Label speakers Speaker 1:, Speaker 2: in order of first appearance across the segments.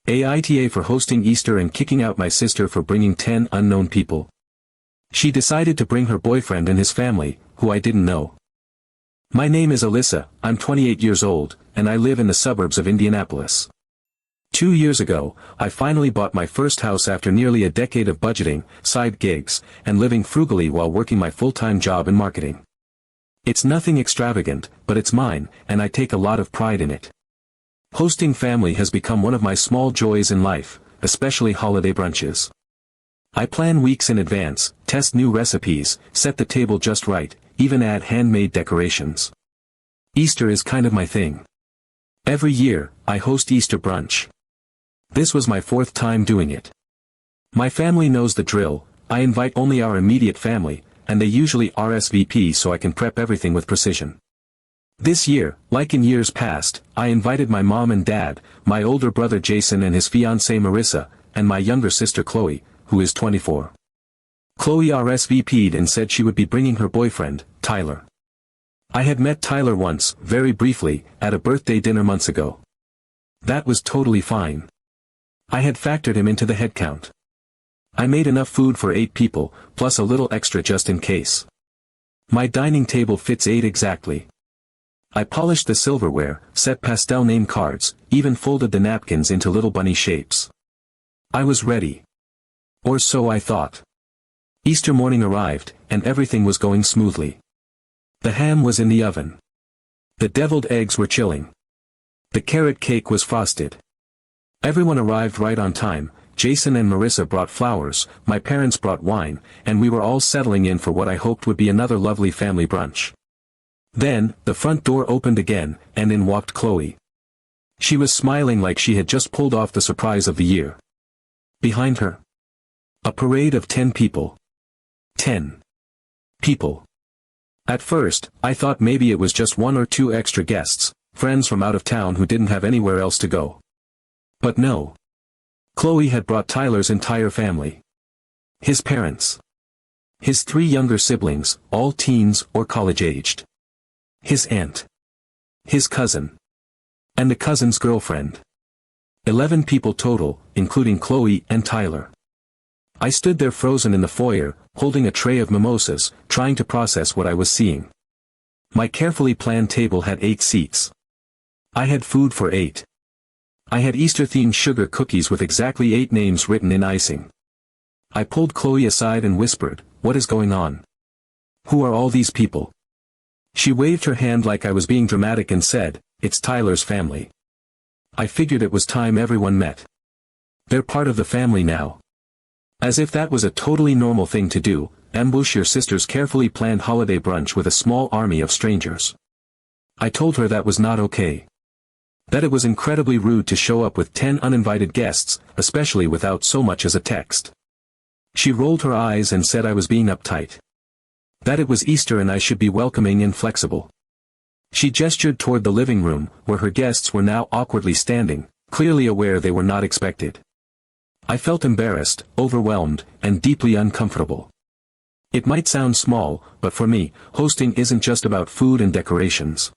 Speaker 1: AITA for hosting Easter and kicking out my sister for bringing 10 unknown people. She decided to bring her boyfriend and his family, who I didn't know. My name is Alyssa, I'm 28 years old, and I live in the suburbs of Indianapolis. 2 years ago, I finally bought my first house after nearly a decade of budgeting, side gigs, and living frugally while working my full-time job in marketing. It's nothing extravagant, but it's mine, and I take a lot of pride in it. Hosting family has become one of my small joys in life, especially holiday brunches. I plan weeks in advance, test new recipes, set the table just right, even add handmade decorations. Easter is kind of my thing. Every year, I host Easter brunch. This was my 4th time doing it. My family knows the drill, I invite only our immediate family, and they usually RSVP so I can prep everything with precision. This year, like in years past, I invited my mom and dad, my older brother Jason and his fiancée Marissa, and my younger sister Chloe, who is 24. Chloe RSVP'd and said she would be bringing her boyfriend, Tyler. I had met Tyler once, very briefly, at a birthday dinner months ago. That was totally fine. I had factored him into the head count. I made enough food for 8 people, plus a little extra just in case. My dining table fits 8 exactly. I polished the silverware, set pastel name cards, even folded the napkins into little bunny shapes. I was ready. Or so I thought. Easter morning arrived, and everything was going smoothly. The ham was in the oven. The deviled eggs were chilling. The carrot cake was frosted. Everyone arrived right on time. Jason and Marissa brought flowers, my parents brought wine, and we were all settling in for what I hoped would be another lovely family brunch. Then, the front door opened again, and in walked Chloe. She was smiling like she had just pulled off the surprise of the year. Behind her, a parade of 10 people. 10 people. At first, I thought maybe it was just 1 or 2 extra guests, friends from out of town who didn't have anywhere else to go. But no. Chloe had brought Tyler's entire family. His parents. His 3 younger siblings, all teens or college-aged. His aunt. His cousin. And the cousin's girlfriend. 11 people total, including Chloe and Tyler. I stood there frozen in the foyer, holding a tray of mimosas, trying to process what I was seeing. My carefully planned table had 8 seats. I had food for 8. I had Easter-themed sugar cookies with exactly 8 names written in icing. I pulled Chloe aside and whispered, "What is going on? Who are all these people?" She waved her hand like I was being dramatic and said, "It's Tyler's family." I figured it was time everyone met. They're part of the family now. As if that was a totally normal thing to do, ambush your sister's carefully planned holiday brunch with a small army of strangers. I told her that was not okay. That it was incredibly rude to show up with 10 uninvited guests, especially without so much as a text. She rolled her eyes and said I was being uptight. That it was Easter and I should be welcoming and flexible. She gestured toward the living room, where her guests were now awkwardly standing, clearly aware they were not expected. I felt embarrassed, overwhelmed, and deeply uncomfortable. It might sound small, but for me, hosting isn't just about food and decorations.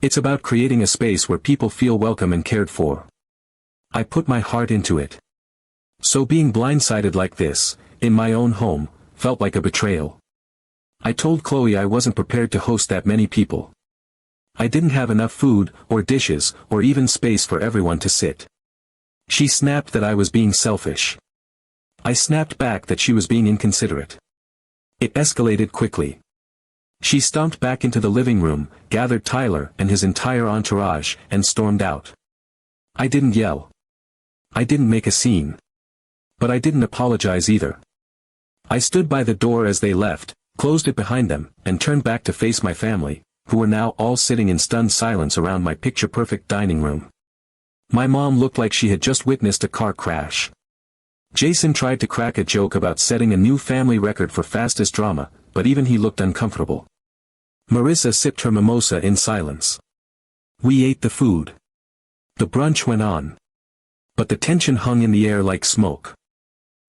Speaker 1: It's about creating a space where people feel welcome and cared for. I put my heart into it. So being blindsided like this, in my own home, felt like a betrayal. I told Chloe I wasn't prepared to host that many people. I didn't have enough food, or dishes, or even space for everyone to sit. She snapped that I was being selfish. I snapped back that she was being inconsiderate. It escalated quickly. She stomped back into the living room, gathered Tyler and his entire entourage, and stormed out. I didn't yell. I didn't make a scene. But I didn't apologize either. I stood by the door as they left, closed it behind them, and turned back to face my family, who were now all sitting in stunned silence around my picture-perfect dining room. My mom looked like she had just witnessed a car crash. Jason tried to crack a joke about setting a new family record for fastest drama, but even he looked uncomfortable. Marissa sipped her mimosa in silence. We ate the food. The brunch went on. But the tension hung in the air like smoke.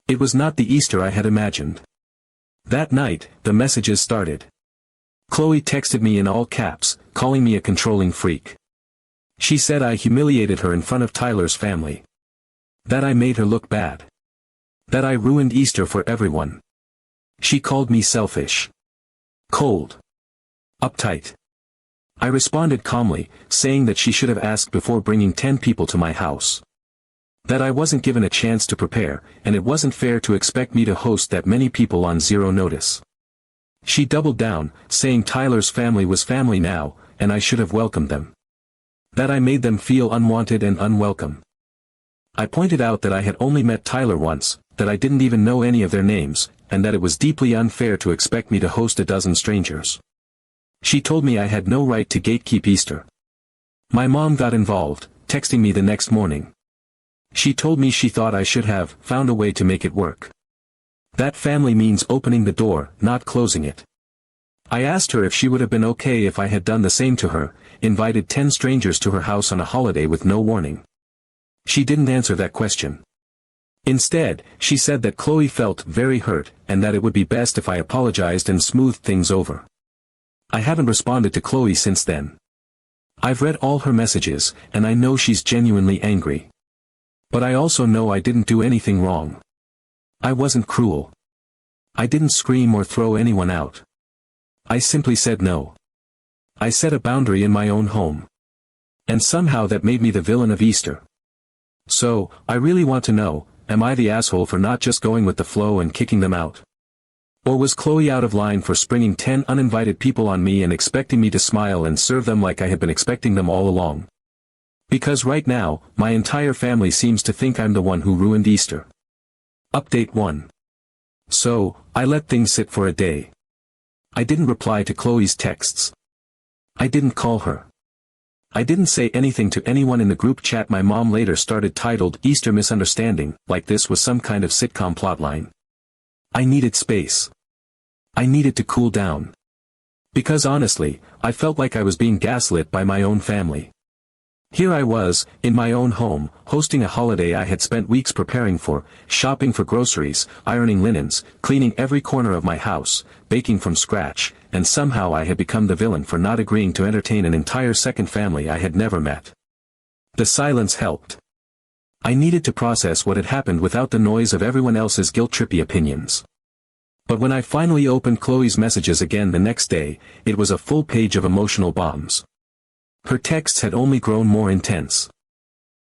Speaker 1: It was not the Easter I had imagined. That night, the messages started. Chloe texted me in all caps, calling me a controlling freak. She said I humiliated her in front of Tyler's family. That I made her look bad. That I ruined Easter for everyone. She called me selfish. Cold. Uptight. I responded calmly, saying that she should have asked before bringing 10 people to my house. That I wasn't given a chance to prepare, and it wasn't fair to expect me to host that many people on zero notice. She doubled down, saying Tyler's family was family now, and I should have welcomed them. That I made them feel unwanted and unwelcome. I pointed out that I had only met Tyler once, that I didn't even know any of their names, and that it was deeply unfair to expect me to host a dozen strangers. She told me I had no right to gatekeep Easter. My mom got involved, texting me the next morning. She told me she thought I should have found a way to make it work. That family means opening the door, not closing it. I asked her if she would have been okay if I had done the same to her, invited 10 strangers to her house on a holiday with no warning. She didn't answer that question. Instead, she said that Chloe felt very hurt, and that it would be best if I apologized and smoothed things over. I haven't responded to Chloe since then. I've read all her messages, and I know she's genuinely angry. But I also know I didn't do anything wrong. I wasn't cruel. I didn't scream or throw anyone out. I simply said no. I set a boundary in my own home. And somehow that made me the villain of Easter. So, I really want to know, am I the asshole for not just going with the flow and kicking them out? Or was Chloe out of line for springing 10 uninvited people on me and expecting me to smile and serve them like I had been expecting them all along? Because right now, my entire family seems to think I'm the one who ruined Easter. Update 1. So, I let things sit for a day. I didn't reply to Chloe's texts. I didn't call her. I didn't say anything to anyone in the group chat my mom later started titled Easter Misunderstanding, like this was some kind of sitcom plotline. I needed space. I needed to cool down. Because honestly, I felt like I was being gaslit by my own family. Here I was, in my own home, hosting a holiday I had spent weeks preparing for, shopping for groceries, ironing linens, cleaning every corner of my house, baking from scratch, and somehow I had become the villain for not agreeing to entertain an entire second family I had never met. The silence helped. I needed to process what had happened without the noise of everyone else's guilt-trippy opinions. But when I finally opened Chloe's messages again the next day, it was a full page of emotional bombs. Her texts had only grown more intense.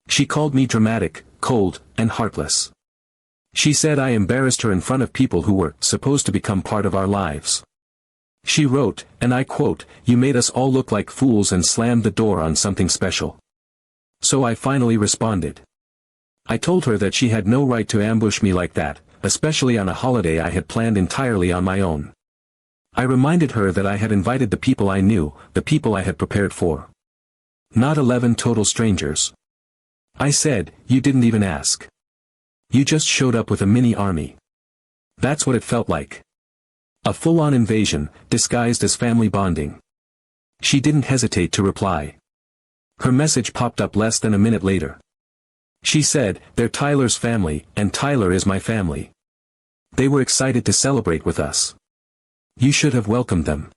Speaker 1: She called me dramatic, cold, and heartless. She said I embarrassed her in front of people who were supposed to become part of our lives. She wrote, and I quote, "You made us all look like fools and slammed the door on something special." So I finally responded. I told her that she had no right to ambush me like that, especially on a holiday I had planned entirely on my own. I reminded her that I had invited the people I knew, the people I had prepared for. Not 11 total strangers. I said, "You didn't even ask. You just showed up with a mini army." That's what it felt like. A full-on invasion, disguised as family bonding. She didn't hesitate to reply. Her message popped up less than a minute later. She said, "They're Tyler's family, and Tyler is my family. They were excited to celebrate with us. You should have welcomed them.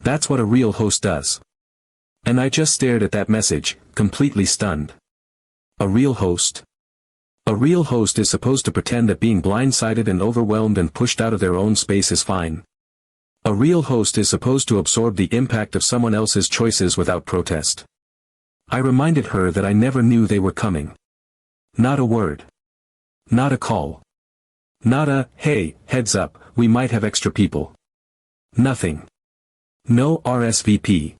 Speaker 1: That's what a real host does." And I just stared at that message, completely stunned. A real host? A real host is supposed to pretend that being blindsided and overwhelmed and pushed out of their own space is fine. A real host is supposed to absorb the impact of someone else's choices without protest. I reminded her that I never knew they were coming. Not a word. Not a call. Not a, "Hey, heads up, we might have extra people." Nothing. No RSVP.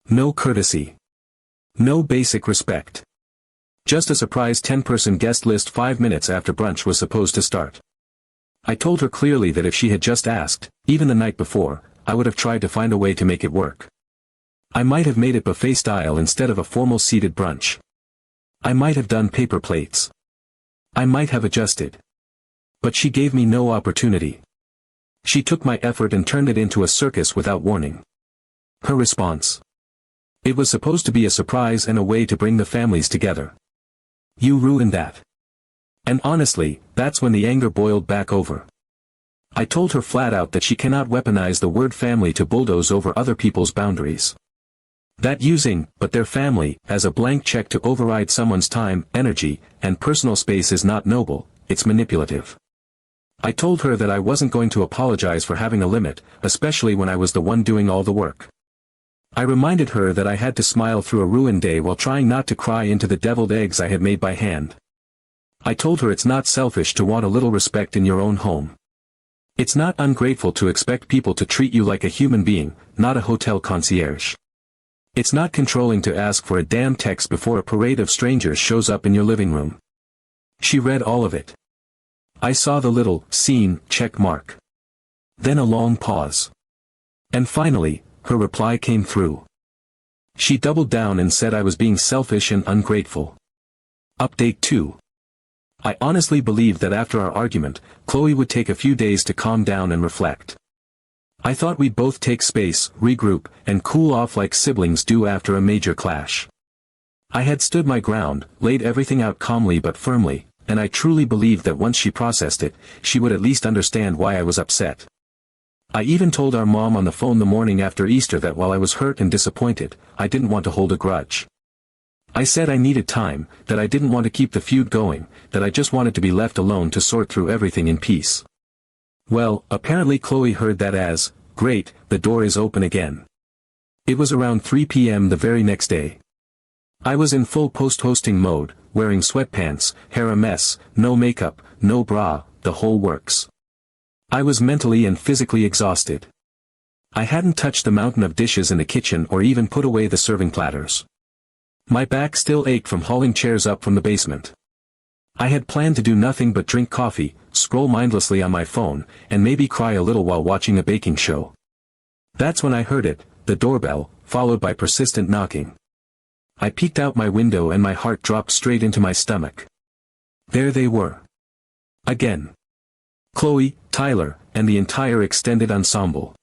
Speaker 1: No courtesy. No basic respect. Just a surprise 10-person guest list 5 minutes after brunch was supposed to start. I told her clearly that if she had just asked, even the night before, I would have tried to find a way to make it work. I might have made it buffet style instead of a formal seated brunch. I might have done paper plates. I might have adjusted. But she gave me no opportunity. She took my effort and turned it into a circus without warning. Her response. It was supposed to be a surprise and a way to bring the families together. You ruined that. And honestly, that's when the anger boiled back over. I told her flat out that she cannot weaponize the word family to bulldoze over other people's boundaries. That using, but their family, as a blank check to override someone's time, energy, and personal space is not noble, it's manipulative. I told her that I wasn't going to apologize for having a limit, especially when I was the one doing all the work. I reminded her that I had to smile through a ruined day while trying not to cry into the deviled eggs I had made by hand. I told her it's not selfish to want a little respect in your own home. It's not ungrateful to expect people to treat you like a human being, not a hotel concierge. It's not controlling to ask for a damn text before a parade of strangers shows up in your living room. She read all of it. I saw the little, seen, check mark. Then a long pause. And finally, her reply came through. She doubled down and said I was being selfish and ungrateful. Update 2. I honestly believed that after our argument, Chloe would take a few days to calm down and reflect. I thought we'd both take space, regroup, and cool off like siblings do after a major clash. I had stood my ground, laid everything out calmly but firmly, and I truly believed that once she processed it, she would at least understand why I was upset. I even told our mom on the phone the morning after Easter that while I was hurt and disappointed, I didn't want to hold a grudge. I said I needed time, that I didn't want to keep the feud going, that I just wanted to be left alone to sort through everything in peace. Well, apparently Chloe heard that as, great, the door is open again. It was around 3 p.m. the very next day. I was in full post-hosting mode, wearing sweatpants, hair a mess, no makeup, no bra, the whole works. I was mentally and physically exhausted. I hadn't touched the mountain of dishes in the kitchen or even put away the serving platters. My back still ached from hauling chairs up from the basement. I had planned to do nothing but drink coffee, scroll mindlessly on my phone, and maybe cry a little while watching a baking show. That's when I heard it, the doorbell, followed by persistent knocking. I peeked out my window and my heart dropped straight into my stomach. There they were. Again. Chloe, Tyler, and the entire extended ensemble.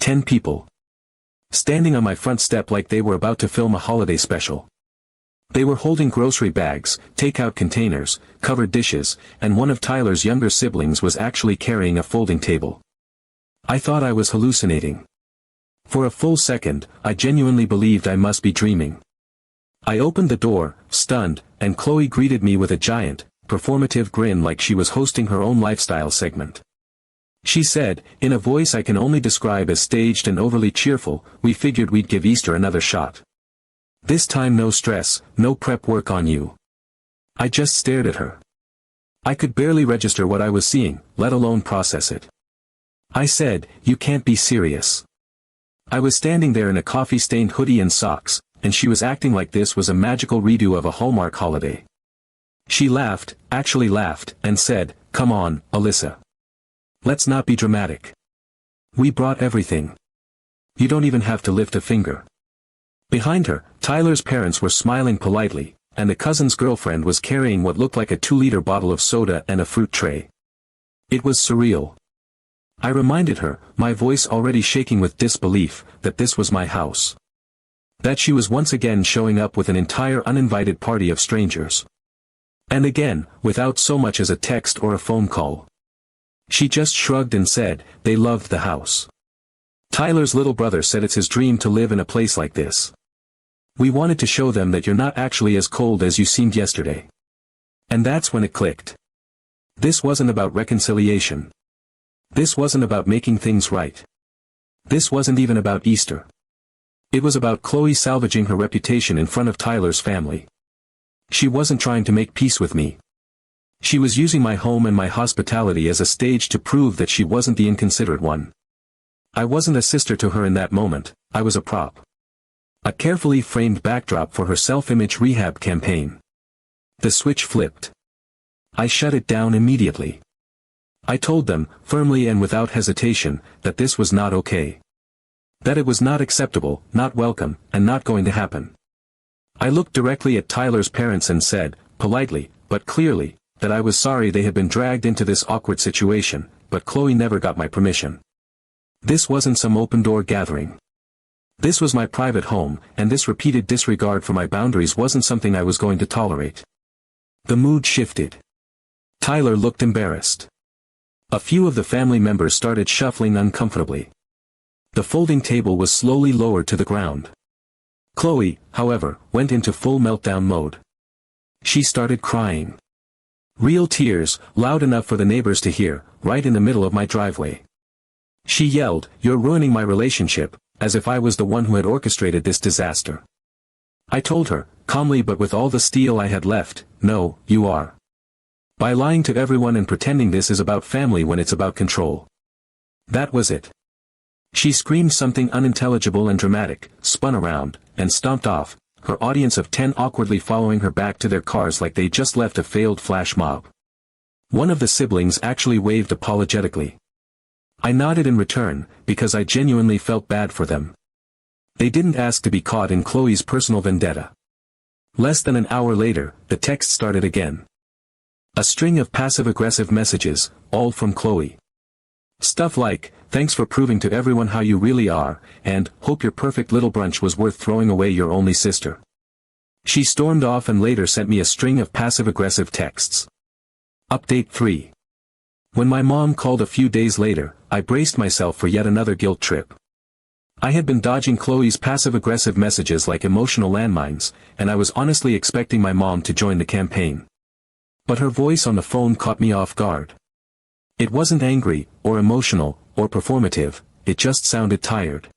Speaker 1: 10 people. Standing on my front step like they were about to film a holiday special. They were holding grocery bags, takeout containers, covered dishes, and one of Tyler's younger siblings was actually carrying a folding table. I thought I was hallucinating. For a full second, I genuinely believed I must be dreaming. I opened the door, stunned, and Chloe greeted me with a giant, performative grin like she was hosting her own lifestyle segment. She said, in a voice I can only describe as staged and overly cheerful, "We figured we'd give Easter another shot. This time no stress, no prep work on you." I just stared at her. I could barely register what I was seeing, let alone process it. I said, "You can't be serious." I was standing there in a coffee-stained hoodie and socks, and she was acting like this was a magical redo of a Hallmark holiday. She laughed, actually laughed, and said, "Come on, Alyssa. Let's not be dramatic. We brought everything. You don't even have to lift a finger." Behind her, Tyler's parents were smiling politely, and the cousin's girlfriend was carrying what looked like a 2-liter bottle of soda and a fruit tray. It was surreal. I reminded her, my voice already shaking with disbelief, that this was my house. That she was once again showing up with an entire uninvited party of strangers. And again, without so much as a text or a phone call. She just shrugged and said, they loved the house. Tyler's little brother said it's his dream to live in a place like this. We wanted to show them that you're not actually as cold as you seemed yesterday. And that's when it clicked. This wasn't about reconciliation. This wasn't about making things right. This wasn't even about Easter. It was about Chloe salvaging her reputation in front of Tyler's family. She wasn't trying to make peace with me. She was using my home and my hospitality as a stage to prove that she wasn't the inconsiderate one. I wasn't a sister to her in that moment, I was a prop. A carefully framed backdrop for her self-image rehab campaign. The switch flipped. I shut it down immediately. I told them, firmly and without hesitation, that this was not okay. That it was not acceptable, not welcome, and not going to happen. I looked directly at Tyler's parents and said, politely, but clearly, that I was sorry they had been dragged into this awkward situation, but Chloe never got my permission. This wasn't some open-door gathering. This was my private home, and this repeated disregard for my boundaries wasn't something I was going to tolerate. The mood shifted. Tyler looked embarrassed. A few of the family members started shuffling uncomfortably. The folding table was slowly lowered to the ground. Chloe, however, went into full meltdown mode. She started crying. Real tears, loud enough for the neighbors to hear, right in the middle of my driveway. She yelled, "You're ruining my relationship," as if I was the one who had orchestrated this disaster. I told her, calmly but with all the steel I had left, "No, you are. By lying to everyone and pretending this is about family when it's about control." That was it. She screamed something unintelligible and dramatic, spun around, and stomped off, her audience of 10 awkwardly following her back to their cars like they just left a failed flash mob. One of the siblings actually waved apologetically. I nodded in return, because I genuinely felt bad for them. They didn't ask to be caught in Chloe's personal vendetta. Less than an hour later, the text started again. A string of passive-aggressive messages, all from Chloe. Stuff like, "Thanks for proving to everyone how you really are," and "Hope your perfect little brunch was worth throwing away your only sister." She stormed off and later sent me a string of passive-aggressive texts. Update 3. When my mom called a few days later, I braced myself for yet another guilt trip. I had been dodging Chloe's passive-aggressive messages like emotional landmines, and I was honestly expecting my mom to join the campaign. But her voice on the phone caught me off guard. It wasn't angry, or emotional, or performative, it just sounded tired.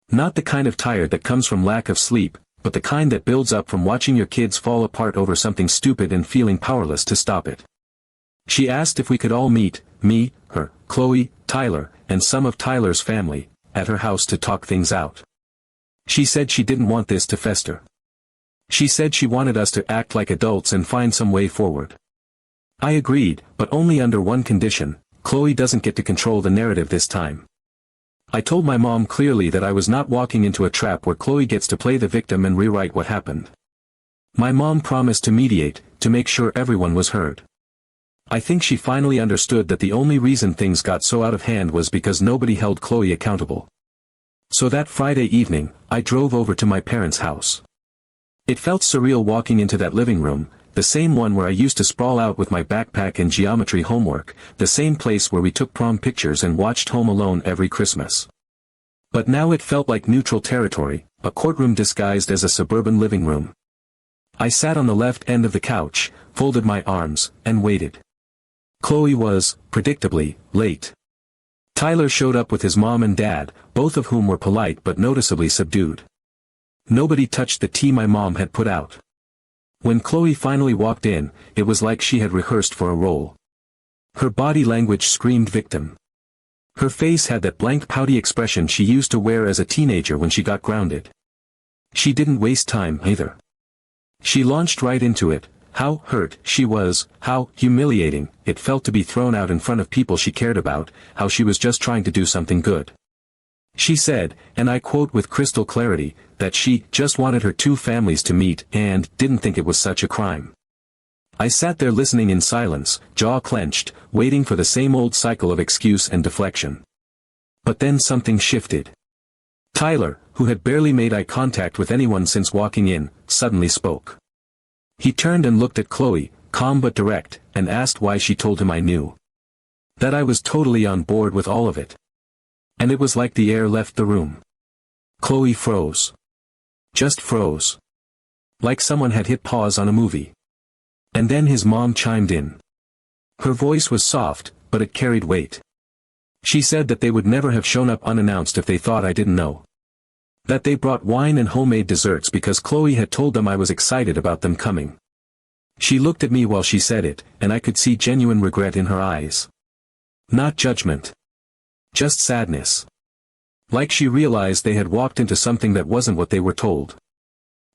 Speaker 1: Not the kind of tired that comes from lack of sleep, but the kind that builds up from watching your kids fall apart over something stupid and feeling powerless to stop it. She asked if we could all meet, me, her, Chloe, Tyler, and some of Tyler's family, at her house to talk things out. She said she didn't want this to fester. She said she wanted us to act like adults and find some way forward. I agreed, but only under one condition: Chloe doesn't get to control the narrative this time. I told my mom clearly that I was not walking into a trap where Chloe gets to play the victim and rewrite what happened. My mom promised to mediate, to make sure everyone was heard. I think she finally understood that the only reason things got so out of hand was because nobody held Chloe accountable. So that Friday evening, I drove over to my parents' house. It felt surreal walking into that living room, the same one where I used to sprawl out with my backpack and geometry homework, the same place where we took prom pictures and watched Home Alone every Christmas. But now it felt like neutral territory, a courtroom disguised as a suburban living room. I sat on the left end of the couch, folded my arms, and waited. Chloe was, predictably, late. Tyler showed up with his mom and dad, both of whom were polite but noticeably subdued. Nobody touched the tea my mom had put out. When Chloe finally walked in, it was like she had rehearsed for a role. Her body language screamed victim. Her face had that blank pouty expression she used to wear as a teenager when she got grounded. She didn't waste time, either. She launched right into it. How hurt she was, how humiliating it felt to be thrown out in front of people she cared about, how she was just trying to do something good. She said, and I quote with crystal clarity, that she just wanted her two families to meet and didn't think it was such a crime. I sat there listening in silence, jaw clenched, waiting for the same old cycle of excuse and deflection. But then something shifted. Tyler, who had barely made eye contact with anyone since walking in, suddenly spoke. He turned and looked at Chloe, calm but direct, and asked why she told him I knew. That I was totally on board with all of it. And it was like the air left the room. Chloe froze. Just froze. Like someone had hit pause on a movie. And then his mom chimed in. Her voice was soft, but it carried weight. She said that they would never have shown up unannounced if they thought I didn't know. That they brought wine and homemade desserts because Chloe had told them I was excited about them coming. She looked at me while she said it, and I could see genuine regret in her eyes. Not judgment. Just sadness. Like she realized they had walked into something that wasn't what they were told.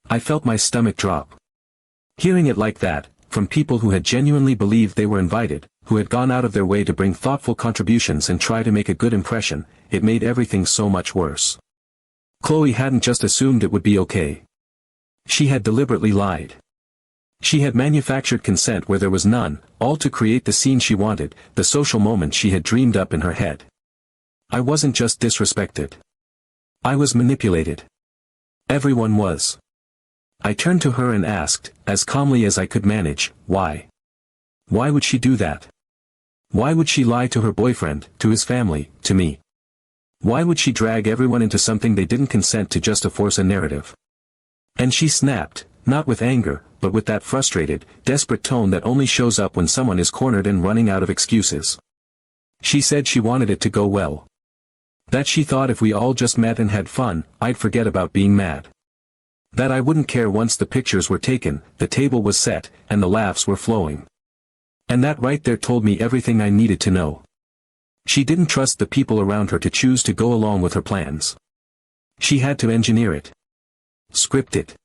Speaker 1: I felt my stomach drop. Hearing it like that, from people who had genuinely believed they were invited, who had gone out of their way to bring thoughtful contributions and try to make a good impression, it made everything so much worse. Chloe hadn't just assumed it would be okay. She had deliberately lied. She had manufactured consent where there was none, all to create the scene she wanted, the social moment she had dreamed up in her head. I wasn't just disrespected. I was manipulated. Everyone was. I turned to her and asked, as calmly as I could manage, why? Why would she do that? Why would she lie to her boyfriend, to his family, to me? Why would she drag everyone into something they didn't consent to just to force a narrative? And she snapped, not with anger, but with that frustrated, desperate tone that only shows up when someone is cornered and running out of excuses. She said she wanted it to go well. That she thought if we all just met and had fun, I'd forget about being mad. That I wouldn't care once the pictures were taken, the table was set, and the laughs were flowing. And that right there told me everything I needed to know. She didn't trust the people around her to choose to go along with her plans. She had to engineer it. Script it.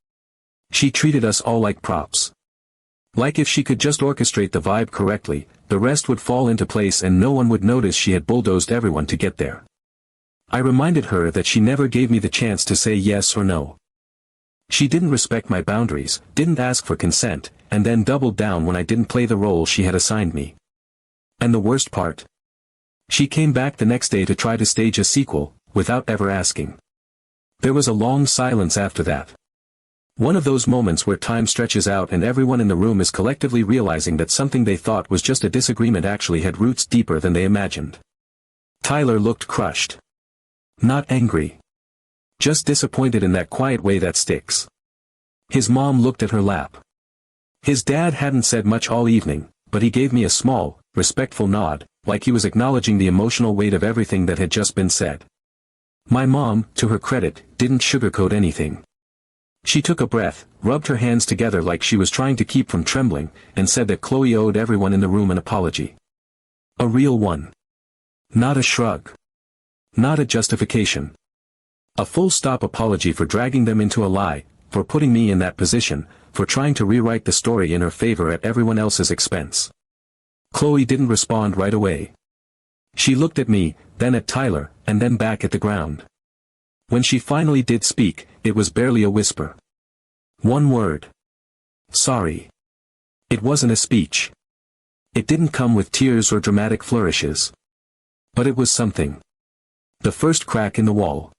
Speaker 1: She treated us all like props. Like if she could just orchestrate the vibe correctly, the rest would fall into place and no one would notice she had bulldozed everyone to get there. I reminded her that she never gave me the chance to say yes or no. She didn't respect my boundaries, didn't ask for consent, and then doubled down when I didn't play the role she had assigned me. And the worst part? She came back the next day to try to stage a sequel, without ever asking. There was a long silence after that. One of those moments where time stretches out and everyone in the room is collectively realizing that something they thought was just a disagreement actually had roots deeper than they imagined. Tyler looked crushed. Not angry. Just disappointed in that quiet way that sticks. His mom looked at her lap. His dad hadn't said much all evening, but he gave me a small, respectful nod, like he was acknowledging the emotional weight of everything that had just been said. My mom, to her credit, didn't sugarcoat anything. She took a breath, rubbed her hands together like she was trying to keep from trembling, and said that Chloe owed everyone in the room an apology. A real one. Not a shrug. Not a justification. A full-stop apology for dragging them into a lie, for putting me in that position, for trying to rewrite the story in her favor at everyone else's expense. Chloe didn't respond right away. She looked at me, then at Tyler, and then back at the ground. When she finally did speak, it was barely a whisper. One word. Sorry. It wasn't a speech. It didn't come with tears or dramatic flourishes. But it was something. The first crack in the wall.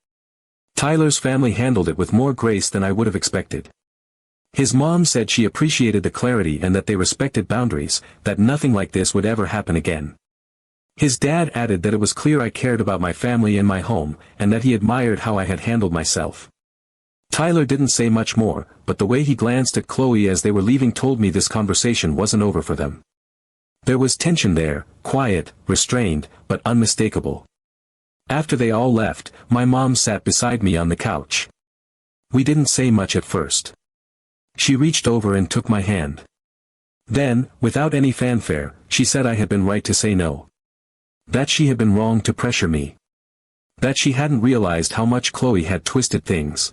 Speaker 1: Tyler's family handled it with more grace than I would have expected. His mom said she appreciated the clarity and that they respected boundaries, that nothing like this would ever happen again. His dad added that it was clear I cared about my family and my home, and that he admired how I had handled myself. Tyler didn't say much more, but the way he glanced at Chloe as they were leaving told me this conversation wasn't over for them. There was tension there, quiet, restrained, but unmistakable. After they all left, my mom sat beside me on the couch. We didn't say much at first. She reached over and took my hand. Then, without any fanfare, she said I had been right to say no. That she had been wrong to pressure me. That she hadn't realized how much Chloe had twisted things.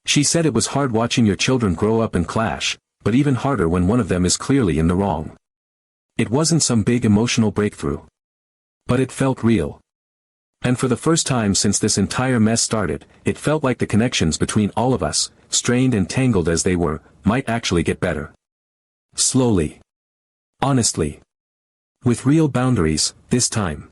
Speaker 1: She said it was hard watching your children grow up and clash, but even harder when one of them is clearly in the wrong. It wasn't some big emotional breakthrough. But it felt real. And for the first time since this entire mess started, it felt like the connections between all of us, strained and tangled as they were, might actually get better. Slowly. Honestly. With real boundaries, this time.